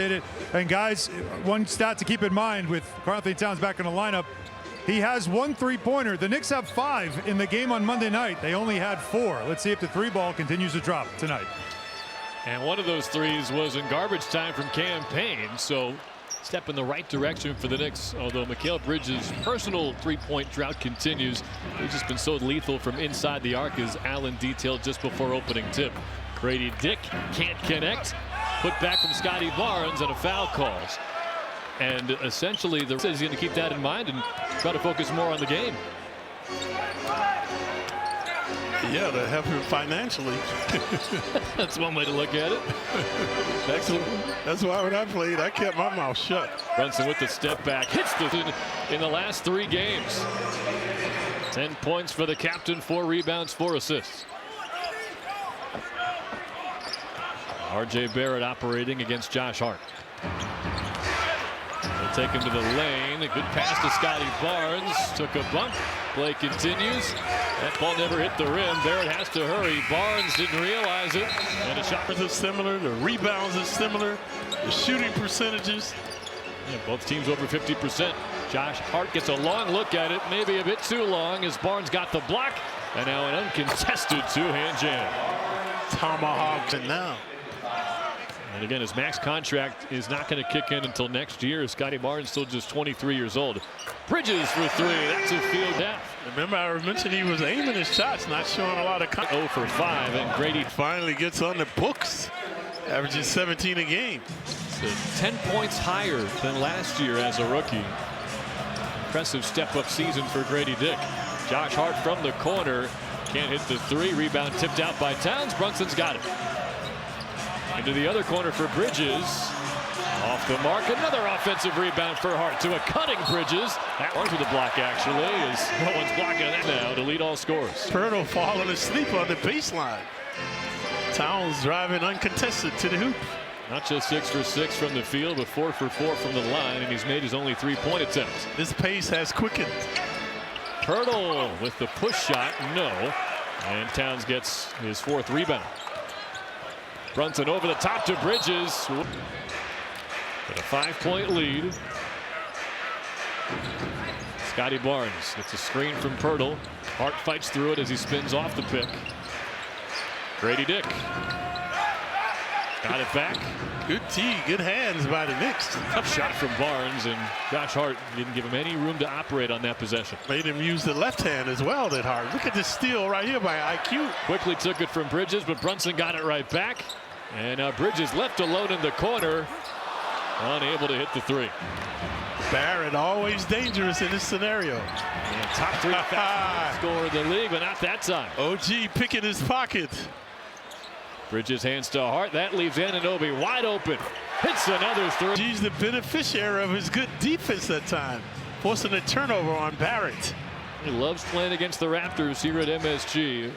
And guys, one stat to keep in mind with Karl-Anthony Towns back in the lineup, he has 1 3-pointer. The Knicks have 5 in the game on Monday night. They only had 4. Let's see if the 3-ball continues to drop tonight. And one of those threes was in garbage time from Cam Payne. So step in the right direction for the Knicks. Although Mikal Bridges' personal 3-point drought continues. He's just been so lethal from inside the arc, as Allen detailed just before opening tip. Grady Dick can't connect. Put back from Scotty Barnes and a foul calls. And essentially, the is going to keep that in mind and try to focus more on the game. Yeah, to help him financially. That's one way to look at it. Excellent. That's why when I played, I kept my mouth shut. Brunson with the step back, hits in the last 3 games. 10 points for the captain, 4 rebounds, 4 assists. R.J. Barrett operating against Josh Hart. They'll take him to the lane. A good pass to Scotty Barnes. Took a bump. Play continues. That ball never hit the rim. Barrett has to hurry. Barnes didn't realize it. And a shot is similar. The rebounds are similar. The shooting percentages. Yeah, both teams over 50%. Josh Hart gets a long look at it. Maybe a bit too long as Barnes got the block. And now an uncontested 2-hand jam. Tomahawk and now. And again, his max contract is not going to kick in until next year. Scotty Barnes still just 23 years old. Bridges for 3. That's a field down. Remember, I mentioned he was aiming his shots, not showing a lot of. 0 for 5, and Grady finally gets on the books, averaging 17 a game. So 10 points higher than last year as a rookie. Impressive step-up season for Grady Dick. Josh Hart from the corner can't hit the 3. Rebound tipped out by Towns. Brunson's got it. Into the other corner for Bridges. Off the mark. Another offensive rebound for Hart to a cutting Bridges. That one's with a block, actually, as no one's blocking that now to lead all scorers. Pirtle falling asleep on the baseline. Towns driving uncontested to the hoop. Not just 6 for 6 from the field, but 4 for 4 from the line, and he's made his only 3-point attempts. This pace has quickened. Pirtle with the push shot, no. And Towns gets his 4th rebound. Brunson over the top to Bridges. With a 5-point lead. Scotty Barnes gets a screen from Pirtle. Hart fights through it as he spins off the pick. Grady Dick. Got it back. Good tee, good hands by the Knicks. Tough shot from Barnes, and Josh Hart didn't give him any room to operate on that possession. Made him use the left hand as well, that Hart. Look at this steal right here by IQ. Quickly took it from Bridges, but Brunson got it right back. And Bridges left alone in the corner. Unable to hit the 3. Barrett always dangerous in this scenario. And top 3 scorer in the league, but not that time. OG picking his pocket. Bridges hands to Hart. That leaves Anunoby wide open. Hits another 3. He's the beneficiary of his good defense that time, forcing a turnover on Barrett. He loves playing against the Raptors here at MSG.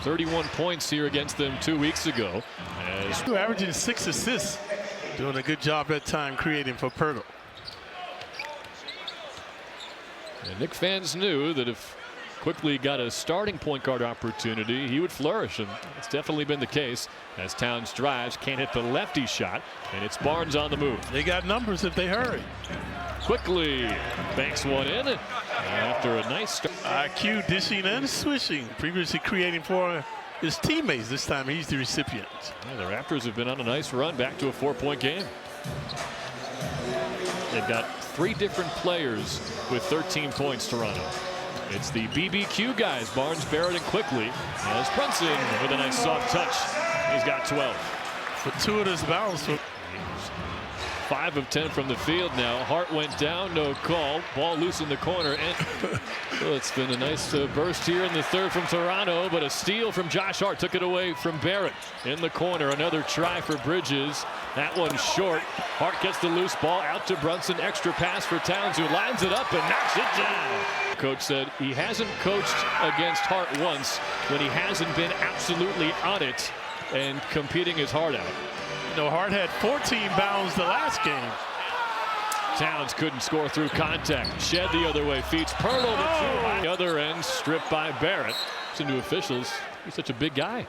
31 points here against them 2 weeks ago. Averaging 6 assists. Doing a good job that time creating for Pirtle. And Knicks fans knew that if Quickly got a starting point guard opportunity, he would flourish, and it's definitely been the case as Towns drives, can't hit the lefty shot, and it's Barnes on the move. They got numbers if they hurry. Quickly banks one in after a nice start. IQ dishing and swishing, previously creating for his teammates. This time he's the recipient. Yeah, the Raptors have been on a nice run back to a 4-point game. They've got 3 different players with 13 points, Toronto. It's the BBQ guys, Barnes, Barrett, and Quickly. As Brunson with a nice soft touch. He's got 12. Fortuitous bounce. 5 of 10 from the field now. Hart went down, no call. Ball loose in the corner. And well, it's been a nice burst here in the 3rd from Toronto, but a steal from Josh Hart took it away from Barrett in the corner. Another try for Bridges. That one's short. Hart gets the loose ball out to Brunson. Extra pass for Towns, who lines it up and knocks it down. Coach said he hasn't coached against Hart once when he hasn't been absolutely on it and competing his heart out. You know, Hart had 14 bounds the last game. Towns couldn't score through contact. Shed the other way, feeds Pirtle to 2. The other end stripped by Barrett. Listen to officials. He's such a big guy.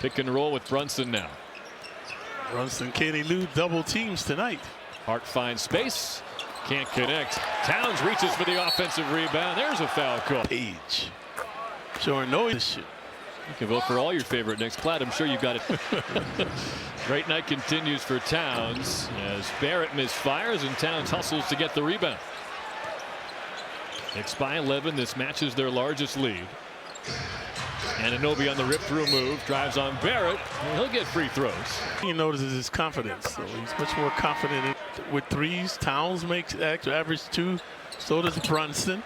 Pick and roll with Brunson now. Brunson can't elude double teams tonight. Hart finds space. Can't connect. Towns reaches for the offensive rebound. There's a foul call. Page showing no issue. You can vote for all your favorite Knicks. Platt, I'm sure you've got it. Great night continues for Towns as Barrett misfires and Towns hustles to get the rebound. Knicks by 11. This matches their largest lead. Anunoby on the rip-through move, drives on Barrett, and he'll get free throws. He notices his confidence, so he's much more confident with threes. Towns makes average 2, so does Brunson.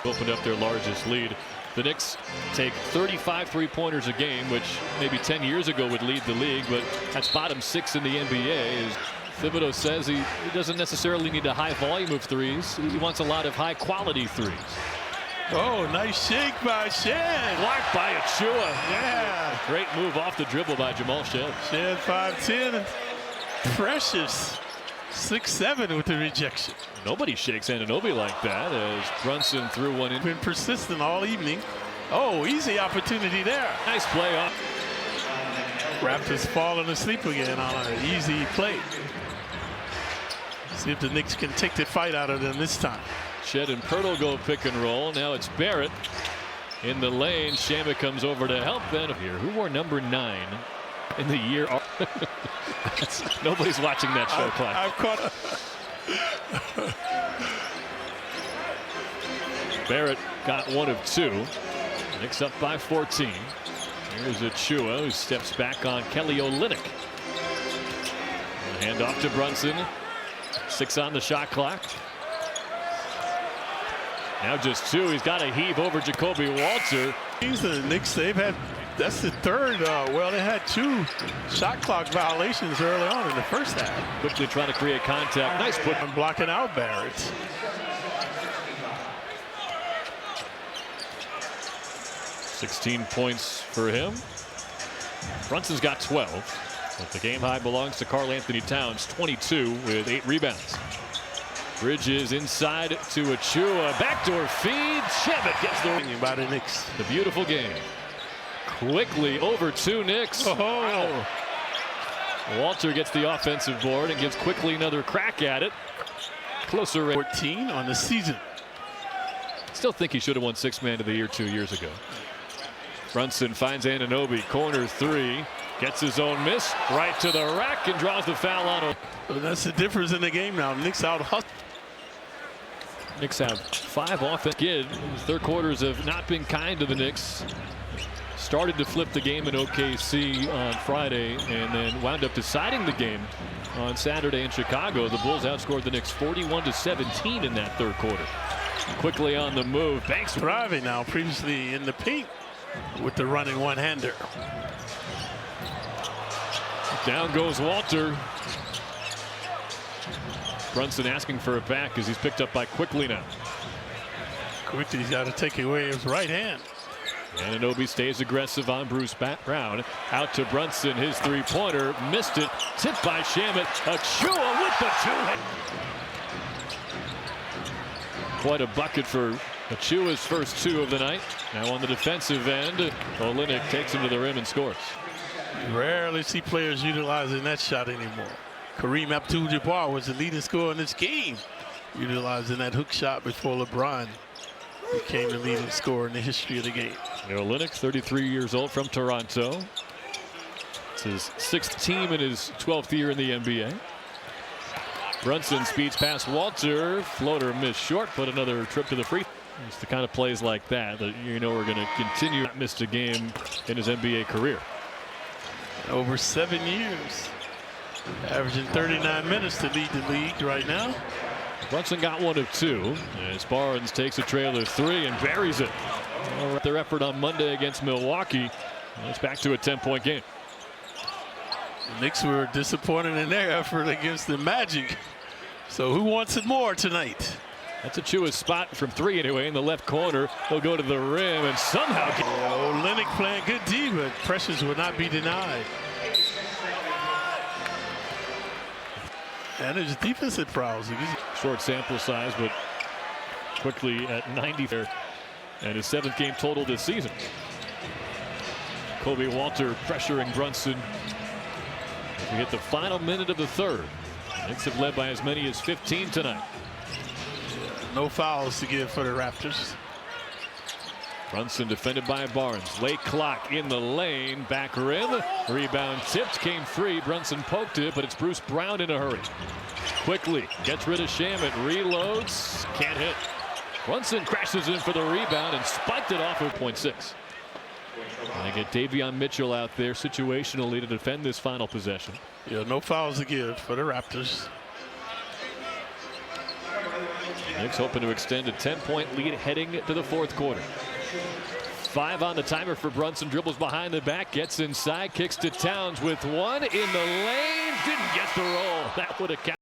Opened up their largest lead. The Knicks take 35 three-pointers a game, which maybe 10 years ago would lead the league, but that's bottom 6 in the NBA. As Thibodeau says, he doesn't necessarily need a high volume of threes. He wants a lot of high-quality threes. Oh, nice shake by Shed. Blocked by Achua. Yeah. Great move off the dribble by Jamal Shed. Shed 5'10". Precious 6'7" with the rejection. Nobody shakes Anunoby like that as Brunson threw one in. Been persistent all evening. Oh, easy opportunity there. Nice play off. Raptors falling asleep again on an easy play. See if the Knicks can take the fight out of them this time. Shed and Pirtle go pick and roll. Now it's Barrett in the lane. Shamet comes over to help then here. Who wore number 9 in the year? Nobody's watching that show, Clyde. I've caught. Barrett got 1 of 2. Knicks up by 14. Here's Achua who steps back on Kelly Olynyk. Hand off to Brunson. 6 on the shot clock. Now just 2. He's got a heave over Jacoby Walter. The Knicks, they've had, that's the third. Well, they had 2 shot clock violations early on in the first half. Quickly trying to create contact. Nice put. I'm blocking out Barrett. $16 points for him. Brunson's got 12. But the game high belongs to Karl Anthony Towns, 22 with 8 rebounds. Bridges inside to Achua. Backdoor feed. Shamet gets the by the Knicks. The beautiful game. Quickly over 2 Knicks. Wow. Walter gets the offensive board and gives Quickly another crack at it. Closer rate. 14 on the season. Still think he should have won 6th man of the year 2 years ago. Brunson finds Anunoby. Corner 3. Gets his own miss right to the rack and draws the foul on him. Well, that's the difference in the game now. Knicks out hustle. Knicks have 5 offense. Kid, third quarters have not been kind to the Knicks. Started to flip the game in OKC on Friday and then wound up deciding the game on Saturday in Chicago. The Bulls outscored the Knicks 41-17 in that third quarter. Quickly on the move. Banks driving now, previously in the paint with the running one-hander. Down goes Walter. Brunson asking for it back as he's picked up by Quickly now. Quickly's got to take away his right hand. Anunoby stays aggressive on Bruce Brown. Out to Brunson. His 3-pointer. Missed it. Tipped by Shamet. Achua with the 2. Quite a bucket for Achua's first 2 of the night. Now on the defensive end, Olynyk takes him to the rim and scores. You rarely see players utilizing that shot anymore. Kareem Abdul-Jabbar was the leading scorer in this game, utilizing that hook shot before LeBron became the leading scorer in the history of the game. Olynyk, 33 years old, from Toronto. It's his 6th team in his 12th year in the NBA. Brunson speeds past Walter. Floater missed short, but another trip to the free. It's the kind of plays like that you know are going to continue. Not missed a game in his NBA career. Over 7 years. Averaging 39 minutes to lead the league right now. Brunson got 1 of 2 as Barnes takes a trailer 3 and buries it. Their effort on Monday against Milwaukee. It's back to a 10-point game. The Knicks were disappointed in their effort against the Magic. So who wants it more tonight? That's Achua's spot from 3 anyway in the left corner. He'll go to the rim and somehow get. Olynyk playing good D, but pressures will not be denied. And his defensive prowess. Short sample size, but Quickly at 90 there. And his 7th game total this season. Kobe Walter pressuring Brunson. We hit the final minute of the third. Knicks have led by as many as 15 tonight. No fouls to give for the Raptors. Brunson defended by Barnes. Late clock in the lane. Back rim. Rebound tipped. Came free. Brunson poked it, but it's Bruce Brown in a hurry. Quickly gets rid of Shamet. Reloads. Can't hit. Brunson crashes in for the rebound and spiked it off of .6. I get Davion Mitchell out there situationally to defend this final possession. Yeah, no fouls to give for the Raptors. Knicks hoping to extend a 10-point lead heading to the fourth quarter. 5 on the timer for Brunson. Dribbles behind the back, gets inside, kicks to Towns with one in the lane. Didn't get the roll. That would have counted.